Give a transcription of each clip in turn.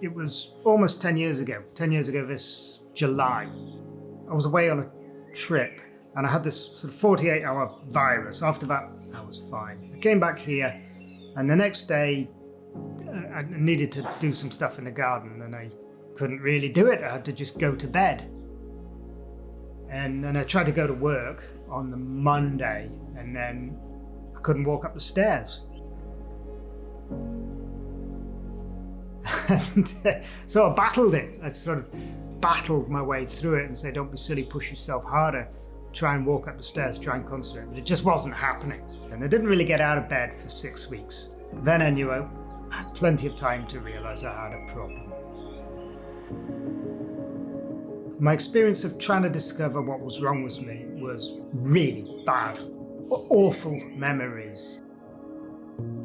It was almost 10 years ago. 10 years ago this July. I was away on a trip and I had this sort of 48-hour virus. After that, I was fine. I came back here and the next day I needed to do some stuff in the garden and I couldn't really do it. I had to just go to bed. And then I tried to go to work on the Monday and then I couldn't walk up the stairs. And so I battled it. I sort of battled my way through it and say, don't be silly, push yourself harder. Try and walk up the stairs, try and concentrate. But it just wasn't happening. And I didn't really get out of bed for 6 weeks. Then I knew I had plenty of time to realize I had a problem. My experience of trying to discover what was wrong with me was really bad. Awful memories.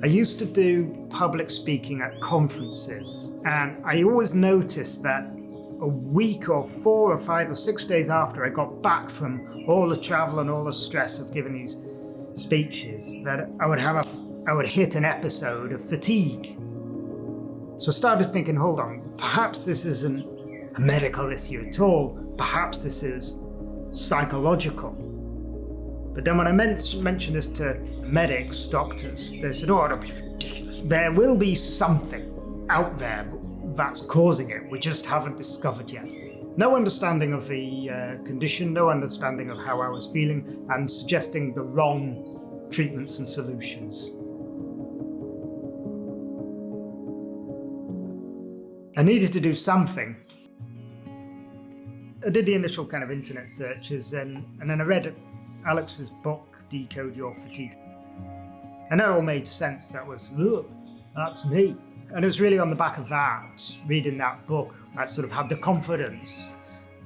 I used to do public speaking at conferences, and I always noticed that a week or 4 or 5 or 6 days after I got back from all the travel and all the stress of giving these speeches, that I would hit an episode of fatigue. So I started thinking, hold on, perhaps this isn't a medical issue at all, perhaps this is psychological. But then when I mentioned this to medics, doctors, they said, oh, that'd be ridiculous. There will be something out there that's causing it. We just haven't discovered yet. No understanding of the condition, no understanding of how I was feeling, and suggesting the wrong treatments and solutions. I needed to do something. I did the initial kind of internet searches and then I read Alex's book, Decode Your Fatigue. And that all made sense. That was, ugh, that's me. And it was really on the back of that, reading that book, I sort of had the confidence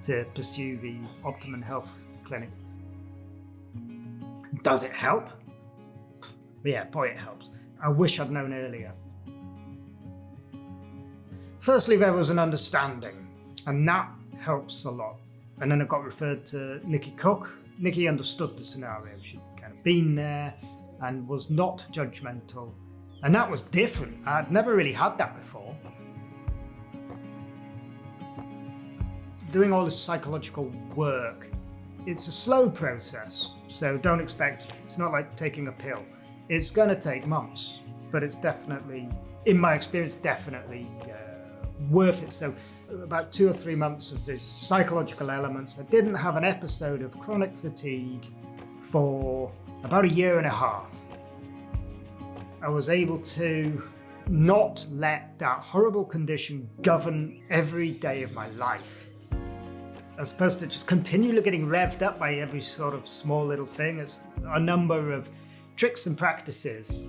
to pursue the Optimum Health Clinic. Does it help? Yeah, boy, it helps. I wish I'd known earlier. Firstly, there was an understanding, and that helps a lot. And then I got referred to Nikki Cook. Nikki understood the scenario. She'd kind of been there and was not judgmental. And that was different. I'd never really had that before. Doing all this psychological work, it's a slow process. So don't expect, it's not like taking a pill. It's going to take months, but it's definitely, in my experience, definitely worth it. So about 2 or 3 months of these psychological elements. I didn't have an episode of chronic fatigue for about 1.5 years. I was able to not let that horrible condition govern every day of my life. As opposed to just continually getting revved up by every sort of small little thing. It's a number of tricks and practices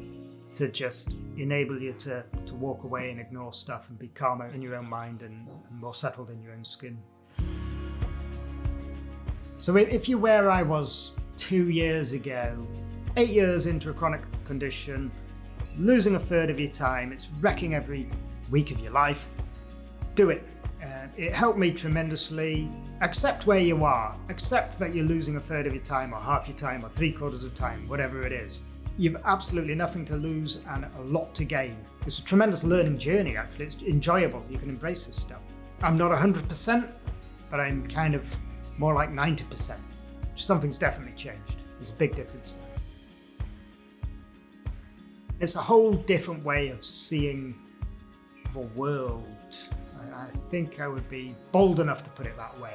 to just enable you to walk away and ignore stuff and be calmer in your own mind and more settled in your own skin. So if you're where I was 2 years ago, 8 years into a chronic condition, losing 1/3 of your time, it's wrecking every week of your life, do it. It helped me tremendously. Accept where you are. Accept that you're losing 1/3 of your time or half your time or 3/4 of time, whatever it is. You've absolutely nothing to lose and a lot to gain. It's a tremendous learning journey, actually. It's enjoyable. You can embrace this stuff. I'm not 100%, but I'm kind of more like 90%. Something's definitely changed. There's a big difference. It's a whole different way of seeing the world. I think I would be bold enough to put it that way.